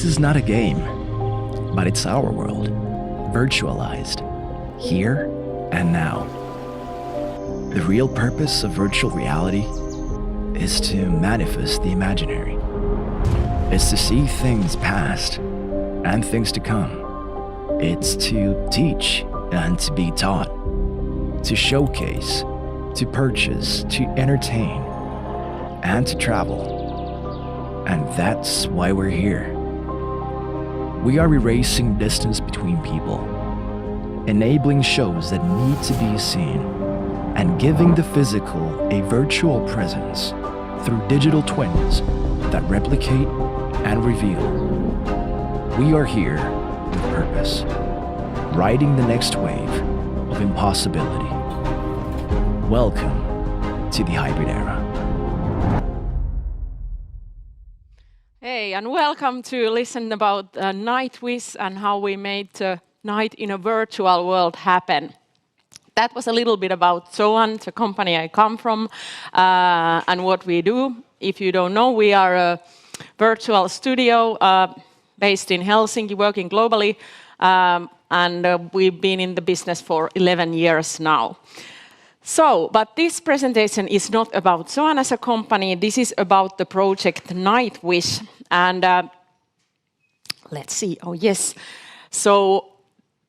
This is not a game, but it's our world, virtualized, here and now. The real purpose of virtual reality is to manifest the imaginary. It's to see things past and things to come. It's to teach and to be taught, to showcase, to purchase, to entertain, and to travel. And that's why we're here. We are erasing distance between people, enabling shows that need to be seen, and giving the physical a virtual presence through digital twins that replicate and reveal. We are here with purpose, riding the next wave of impossibility. Welcome to the hybrid era. Hey, and welcome to listen about Nightwish and how we made the night in a virtual world happen. That was a little bit about Zoan, the company I come from, and what we do. If you don't know, we are a virtual studio based in Helsinki, working globally, and we've been in the business for 11 years now. But this presentation is not about Zoan as a company. This is about the project Nightwish. And let's see. Oh, yes. So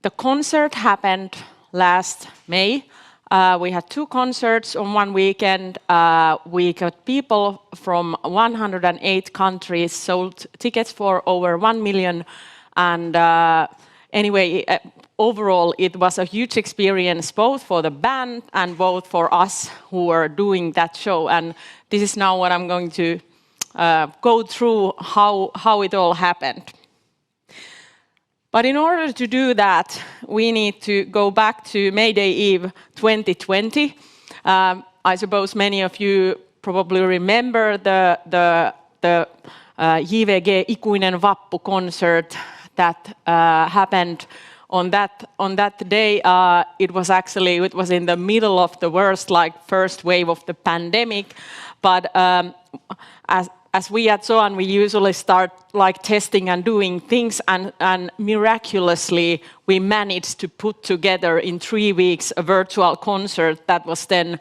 the concert happened last May. We had 2 concerts on one weekend. We got people from 108 countries, sold tickets for over 1 million. And anyway, overall, it was a huge experience, both for the band and both for us who were doing that show. And this is now what I'm going to go through how it all happened. But in order to do that, we need to go back to May Day Eve 2020. I suppose many of you probably remember the JVG Ikuinen Vappu concert that happened on that day. It was in the middle of the worst, first wave of the pandemic. But as we at Zoan, we usually start testing and doing things, and miraculously we managed to put together in 3 weeks a virtual concert that was then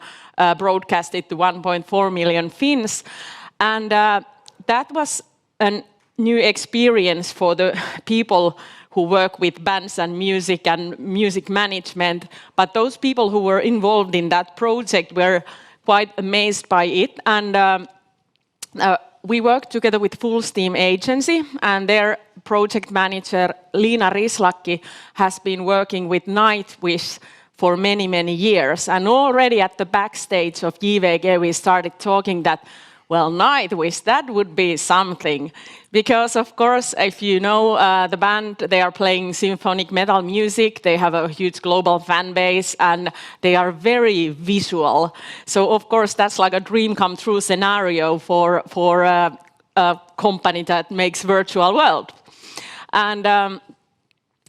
broadcasted to 1.4 million Finns. And that was a new experience for the people who work with bands and music management. But those people who were involved in that project were quite amazed by it. And we worked together with Full Steam Agency, and their project manager, Liina Rislakki, has been working with Nightwish for many, many years. And already at the backstage of JVG, we started talking that, well, Nightwish, that would be something. Because, of course, if you know the band, they are playing symphonic metal music, they have a huge global fan base, and they are very visual. So, of course, that's like a dream come true scenario for a company that makes virtual world. And,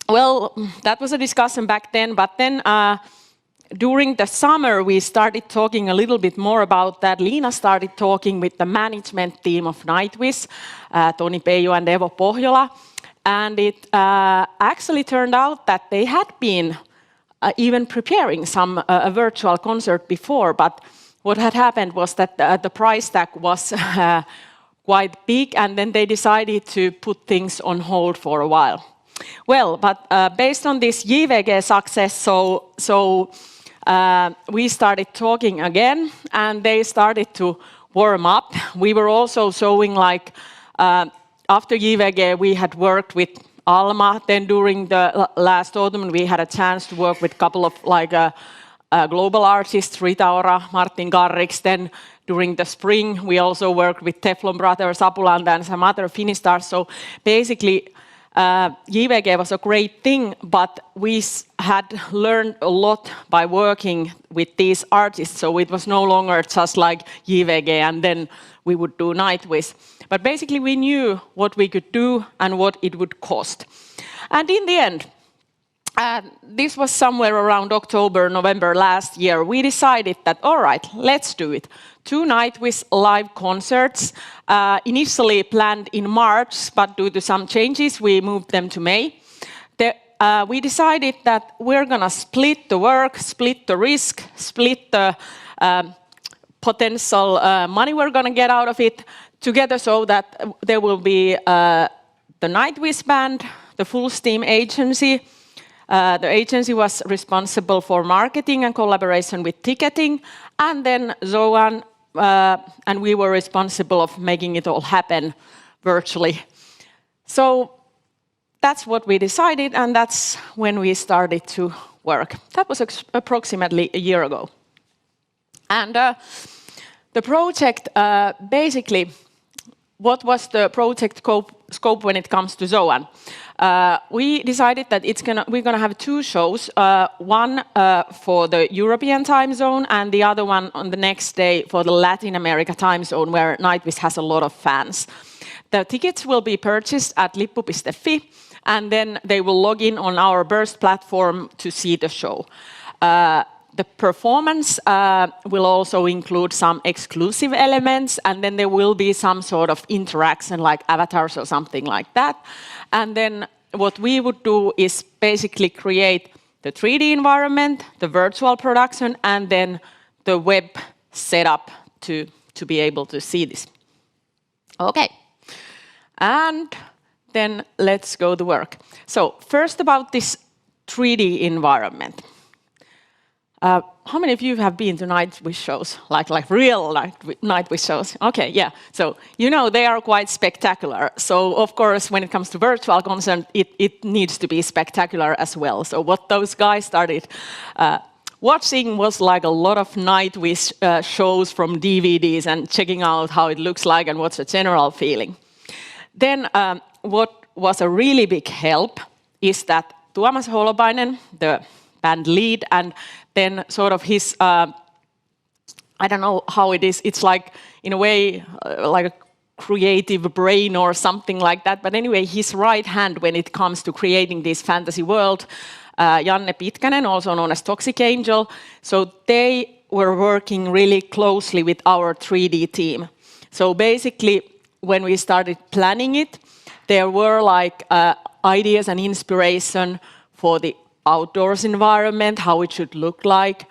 well, that was a discussion back then, but then during the summer, we started talking a little bit more about that. Liina started talking with the management team of Nightwish, Toni Peijo and Evo Pohjola. And it actually turned out that they had been even preparing a virtual concert before. But what had happened was that the price tag was quite big, and then they decided to put things on hold for a while. Well, but based on this JVG success, we started talking again, and they started to warm up. We were also showing after JVG, we had worked with Alma. Then during the last autumn, we had a chance to work with a couple of global artists, Rita Ora, Martin Garrix. Then during the spring, we also worked with Teflon Brothers, Apulanta, and some other Finnish stars. So basically, JVG was a great thing, but we had learned a lot by working with these artists. So it was no longer just like JVG and then we would do Nightwish. But basically we knew what we could do and what it would cost. And in the end, this was somewhere around October, November last year. We decided that, all right, let's do it. 2 Nightwish live concerts, initially planned in March, but due to some changes, we moved them to May. We decided that we're going to split the work, split the risk, split the potential money we're going to get out of it together so that there will be the Nightwish band, the Full Steam agency. The agency was responsible for marketing and collaboration with ticketing, and then Zoan and we were responsible of making it all happen virtually. So that's what we decided, and that's when we started to work. That was approximately a year ago. And the project, basically, what was the project scope when it comes to Zoan? We decided that we're gonna have 2 shows, one for the European time zone and the other one on the next day for the Latin America time zone, where Nightwish has a lot of fans. The tickets will be purchased at lippu.fi, and then they will log in on our Burst platform to see the show. The performance will also include some exclusive elements, and then there will be some sort of interaction like avatars or something like that. And then what we would do is basically create the 3D environment, the virtual production, and then the web setup to be able to see this. Okay. And then let's go to work. So first about this 3D environment. How many of you have been to Nightwish shows, like real Nightwish shows? Okay, yeah. So you know they are quite spectacular. So of course, when it comes to virtual concert, it needs to be spectacular as well. So what those guys started watching was like a lot of Nightwish shows from DVDs and checking out how it looks like and what's the general feeling. Then what was a really big help is that Tuomas Holopainen, the band lead, and then sort of his, I don't know how it is, it's like, in a way, like a creative brain or something like that, but anyway, his right hand when it comes to creating this fantasy world, Janne Pitkänen, also known as Toxic Angel, so they were working really closely with our 3D team. So basically, when we started planning it, there were like ideas and inspiration for the outdoors environment, how it should look like.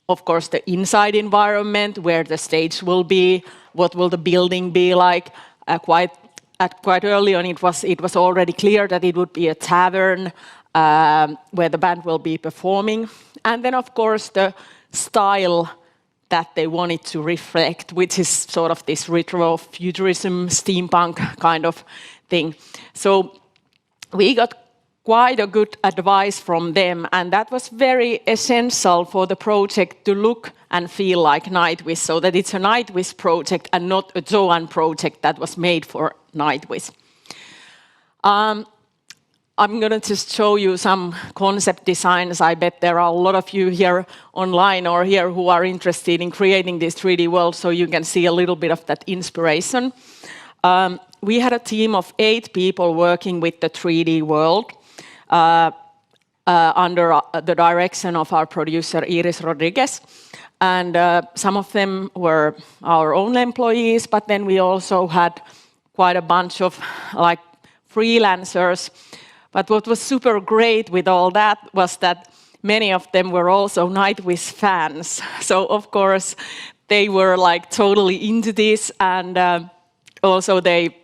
Of course, the inside environment, where the stage will be, what will the building be like. Quite early on, it was already clear that it would be a tavern where the band will be performing. And then, of course, the style that they wanted to reflect, which is sort of this retro futurism, steampunk kind of thing. So we got quite a good advice from them, and that was very essential for the project to look and feel like Nightwish, so that it's a Nightwish project and not a Zoan project that was made for Nightwish. I'm going to just show you some concept designs. I bet there are a lot of you here online or here who are interested in creating this 3D world, so you can see a little bit of that inspiration. We had a team of 8 people working with the 3D world. Under the direction of our producer, Iris Rodriguez. And some of them were our own employees, but then we also had quite a bunch of like freelancers. But what was super great with all that was that many of them were also Nightwish fans. So of course, they were like totally into this, and also they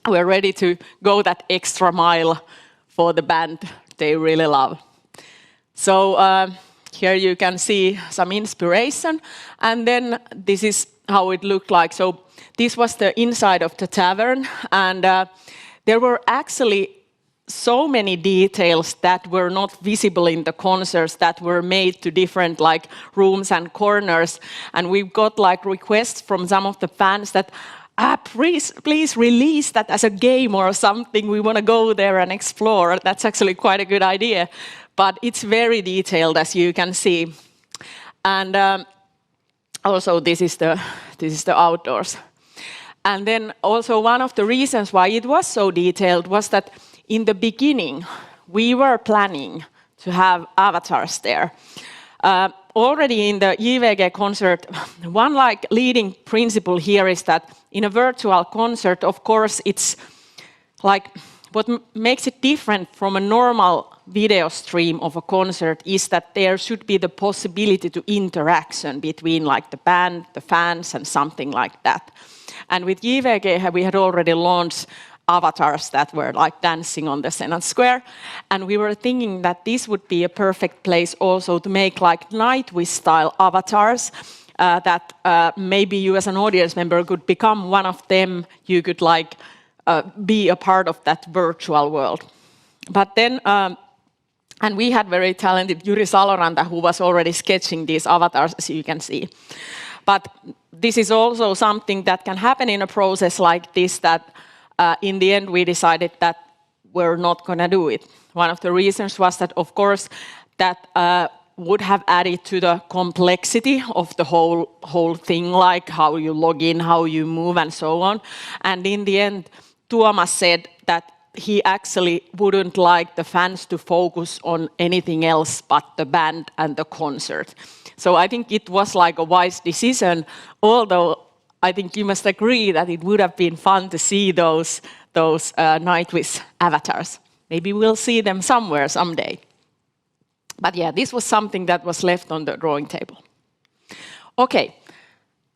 were ready to go that extra mile for the band they really love. So here you can see some inspiration, and then this is how it looked like. So this was the inside of the tavern, and there were actually so many details that were not visible in the concerts that were made to different like rooms and corners, and we got like requests from some of the fans that please release that as a game or something. We want to go there and explore. That's actually quite a good idea. But it's very detailed, as you can see. And also, this is the outdoors. And then also one of the reasons why it was so detailed was that in the beginning, we were planning to have avatars there. Already in the JVG concert, one like leading principle here is that in a virtual concert, of course, it's like what makes it different from a normal video stream of a concert is that there should be the possibility to interaction between like the band, the fans, and something like that. And with JVG, we had already launched avatars that were like dancing on the Senate Square. And we were thinking that this would be a perfect place also to make like Nightwish style avatars that maybe you as an audience member could become one of them. You could like be a part of that virtual world. But then, and we had very talented Juri Saloranta who was already sketching these avatars, as you can see. But this is also something that can happen in a process like this that in the end we decided that we're not going to do it. One of the reasons was that, of course, that would have added to the complexity of the whole thing, like how you log in, how you move, and so on. And in the end, Tuomas said that he actually wouldn't like the fans to focus on anything else but the band and the concert. So I think it was like a wise decision, although I think you must agree that it would have been fun to see those Nightwish avatars. Maybe we'll see them somewhere someday. But yeah, this was something that was left on the drawing table. Okay,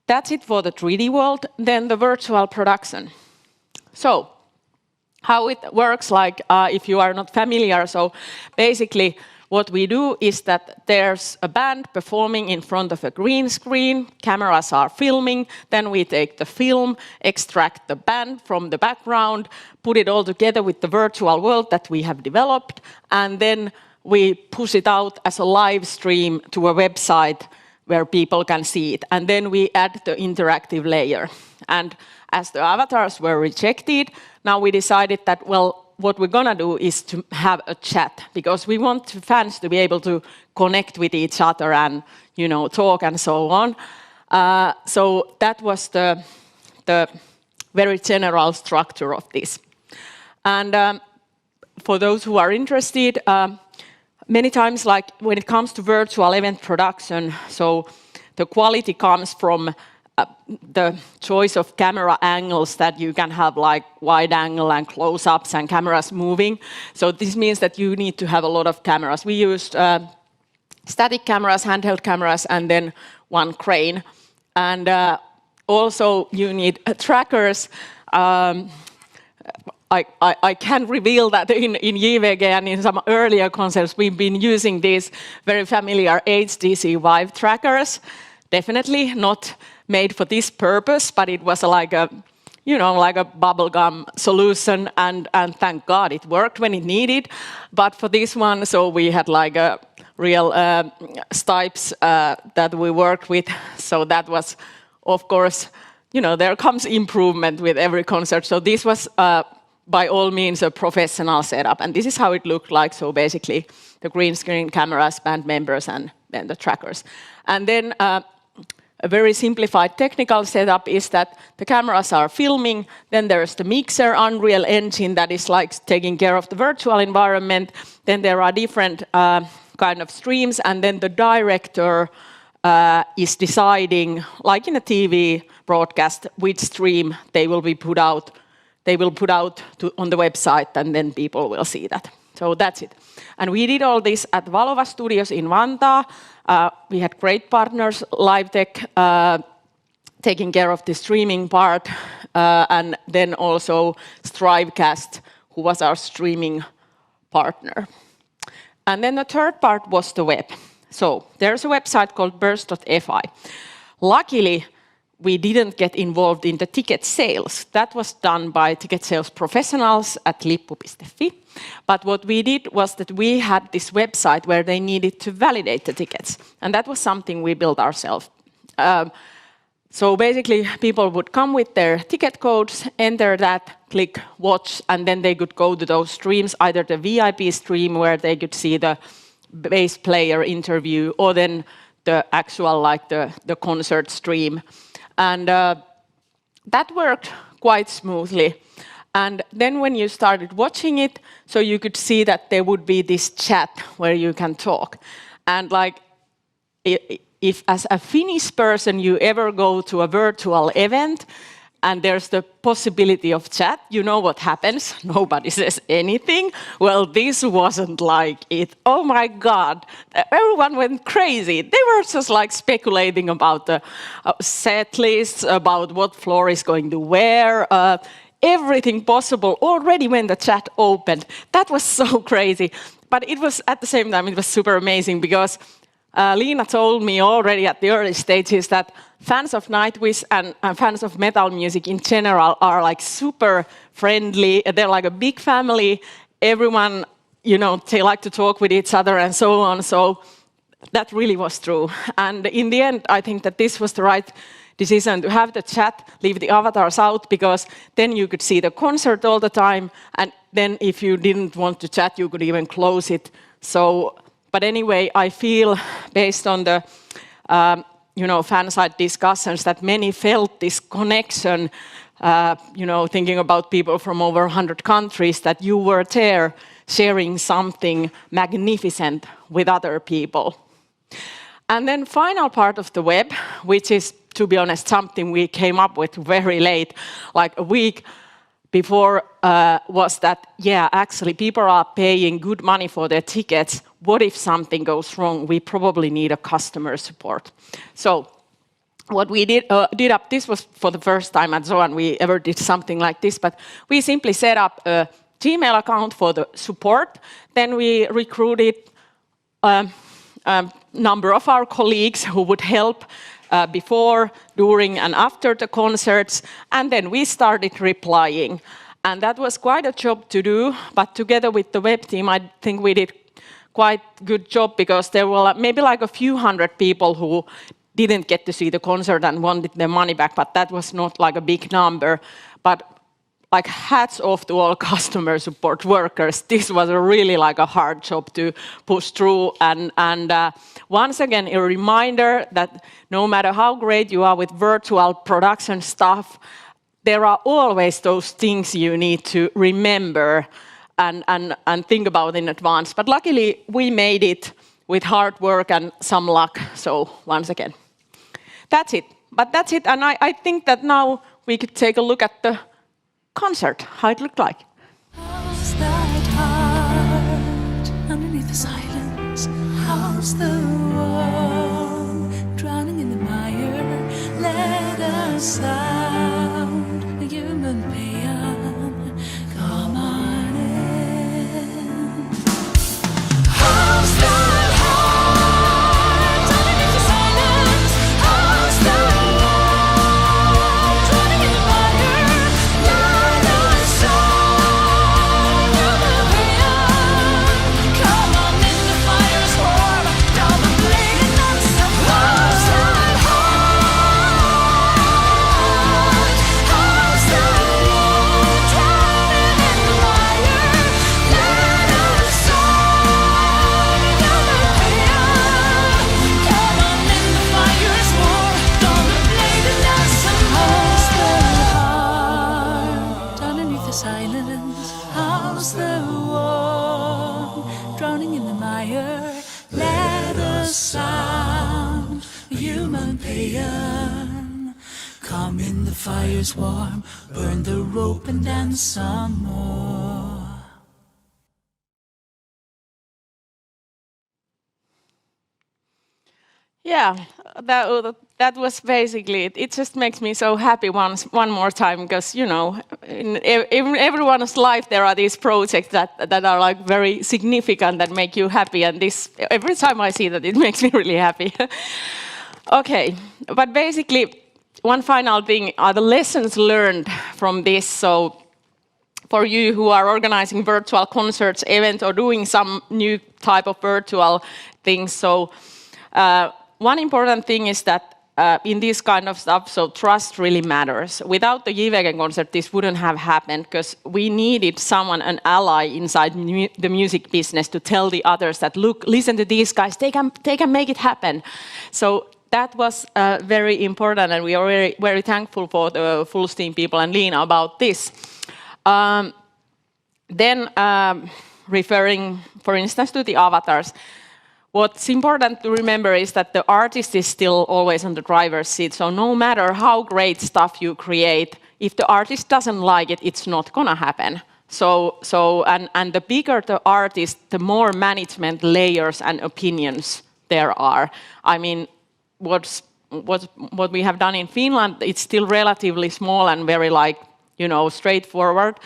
that's it for the 3D world. Then the virtual production. So, how it works, like if you are not familiar, so basically what we do is that there's a band performing in front of a green screen, cameras are filming, then we take the film, extract the band from the background, put it all together with the virtual world that we have developed, and then we push it out as a live stream to a website where people can see it. And then we add the interactive layer. And as the avatars were rejected, now we decided that, well, what we're going to do is to have a chat, because we want fans to be able to connect with each other and, you know, talk and so on. So that was the very general structure of this. And for those who are interested, many times, like when it comes to virtual event production, so the quality comes from the choice of camera angles that you can have, like wide angle and close-ups and cameras moving. So this means that you need to have a lot of cameras. We used static cameras, handheld cameras, and then one crane. And also you need trackers. I can reveal that in JVG and in some earlier concepts, we've been using these very familiar HTC Vive trackers. Definitely not made for this purpose, but it was like a, you know, like a bubblegum solution, and thank God it worked when it needed. But for this one, so we had like a real Stipes that we worked with. So that was, of course, you know, there comes improvement with every concert. So this was by all means a professional setup, and this is how it looked like. So basically, the green screen cameras, band members, and then the trackers. And then a very simplified technical setup is that the cameras are filming, then there's the mixer, Unreal Engine, that is like taking care of the virtual environment. Then there are different kind of streams, and then the director is deciding, like in a TV broadcast, which stream they will be put out. They will put out on the website, and then people will see that. So that's it. And we did all this at Valova Studios in Vantaa. We had great partners, LiveTech, taking care of the streaming part, and then also Strivecast, who was our streaming partner. And then the third part was the web. So there's a website called burst.fi. Luckily, we didn't get involved in the ticket sales. That was done by ticket sales professionals at lippu.fi. But what we did was that we had this website where they needed to validate the tickets. And that was something we built ourselves. So basically, people would come with their ticket codes, enter that, click watch, and then they could go to those streams, either the VIP stream where they could see the bass player interview, or then the actual, like the concert stream. And that worked quite smoothly. And then when you started watching it, so you could see that there would be this chat where you can talk. And like, if as a Finnish person you ever go to a virtual event and there's the possibility of chat, you know what happens. Nobody says anything. Well, this wasn't like it. Oh my God, everyone went crazy. They were just like speculating about the set lists, about what floor is going to wear, everything possible already when the chat opened. That was so crazy. But it was, at the same time, it was super amazing because Leena told me already at the early stages that fans of Nightwish and fans of metal music in general are like super friendly. They're like a big family. Everyone, you know, they like to talk with each other and so on. So that really was true. And in the end, I think that this was the right decision to have the chat, leave the avatars out, because then you could see the concert all the time. And then if you didn't want to chat, you could even close it. So, but anyway, I feel based on the fan side discussions that many felt this connection, thinking about people from over 100 countries, that you were there sharing something magnificent with other people. And then final part of the web, which is, to be honest, something we came up with very late, like a week before, was that, yeah, actually people are paying good money for their tickets. What if something goes wrong? We probably need a customer support. So what we did up, this was for the first time at Zoan we ever did something like this, but we simply set up a Gmail account for the support. Then we recruited a number of our colleagues who would help before, during, and after the concerts, and then we started replying. And that was quite a job to do, but together with the web team, I think we did quite good job, because there were maybe like a few hundred people who didn't get to see the concert and wanted their money back, but that was not like a big number. But like hats off to all customer support workers. This was really like a hard job to push through. And once again, a reminder that no matter how great you are with virtual production stuff, there are always those things you need to remember and think about in advance. But luckily, we made it with hard work and some luck. So once again, that's it. But that's it. And I think that now we could take a look at the concert, how it looked like. How's that heart underneath the silence? How's the world drowning in the mire? Let a sound, a human paean, come on in. How's that heart underneath the silence? How's the world drowning in the mire? Let a sound, human paean, come on in. The fire's warm, now the blade and some. How's that heart? How's the world drowning in the mire? Let a sound, human paean, come on in. The fire's warm, now the blade and some. How's the heart underneath the silence? How's the world drowning in the mire? Let the sound, human paean, come in. The fire's warm, burn the rope and dance some more. Yeah, that was basically it. It just makes me so happy one more time, because, you know, in everyone's life there are these projects that are like very significant, that make you happy, and this, every time I see that, it makes me really happy. Okay, but basically one final thing are the lessons learned from this. So for you who are organizing virtual concerts, events, or doing some new type of virtual things, so one important thing is that in this kind of stuff, so trust really matters. Without the J-Vägen concert, this wouldn't have happened, because we needed someone, an ally inside the music business, to tell the others that, look, listen to these guys, they can make it happen. So that was very important, and we are very, very thankful for the Full Steam people and Leena about this. Then referring, for instance, to the avatars, what's important to remember is that the artist is still always on the driver's seat. So no matter how great stuff you create, if the artist doesn't like it, it's not gonna happen. And the bigger the artist, the more management layers and opinions there are. I mean, what we have done in Finland, it's still relatively small and very straightforward.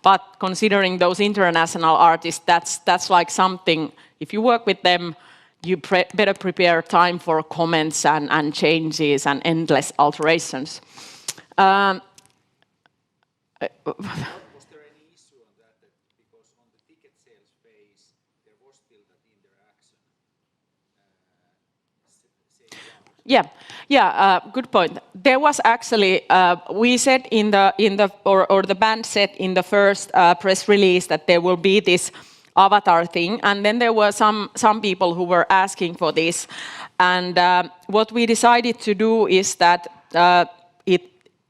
But considering those international artists, that's like something. If you work with them, you better prepare time for comments and changes and endless alterations. Was there any issue on that because on the ticket sales phase there was still that interaction? Good point. There was actually we said the band said in the first press release that there will be this avatar thing, and then there were some people who were asking for this, and what we decided to do is that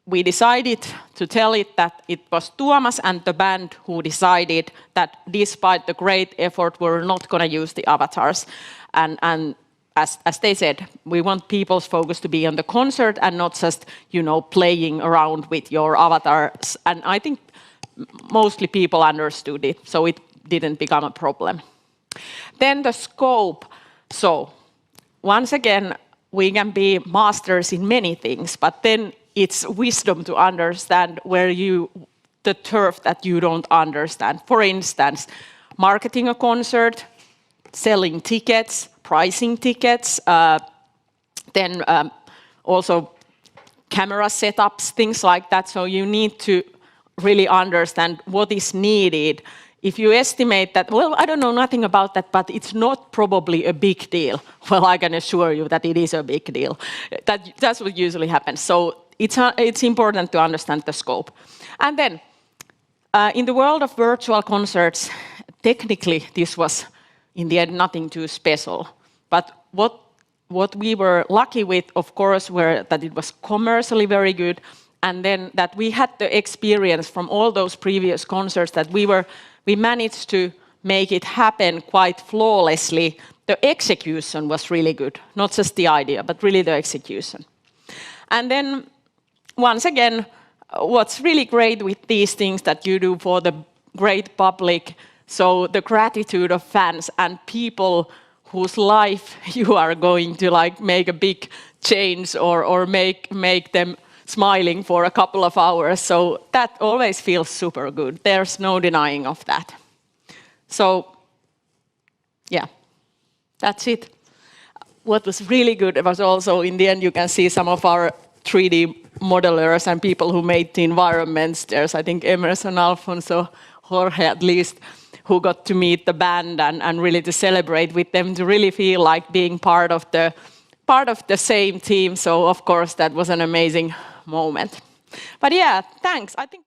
we decided to tell it that it was Tuomas and the band who decided that despite the great effort, we're not going to use the avatars, and as they said, we want people's focus to be on the concert and not just playing around with your avatars, and I think mostly people understood it, so it didn't become a problem. Then the scope. So once again, we can be masters in many things, but then it's wisdom to understand the turf that you don't understand. For instance, marketing a concert, selling tickets, pricing tickets, then also camera setups, things like that. So you need to really understand what is needed. If you estimate that, well, I don't know nothing about that, but it's not probably a big deal. Well, I can assure you that it is a big deal. That's what usually happens. So it's important to understand the scope. And then, in the world of virtual concerts, technically this was, in the end, nothing too special. But what we were lucky with, of course, were that it was commercially very good, and then that we had the experience from all those previous concerts that we managed to make it happen quite flawlessly. The execution was really good, not just the idea, but really the execution. And then, once again, what's really great with these things that you do for the great public, so the gratitude of fans and people whose life you are going to make a big change or make them smiling for a couple of hours. So that always feels super good. There's no denying of that. So, yeah, that's it. What was really good was also, in the end, you can see some of our 3D modelers and people who made the environments. There's, I think, Emerson, Alfonso, Jorge at least, who got to meet the band and really to celebrate with them, to really feel like being part of the same team. So, of course, that was an amazing moment. But yeah, thanks. I think.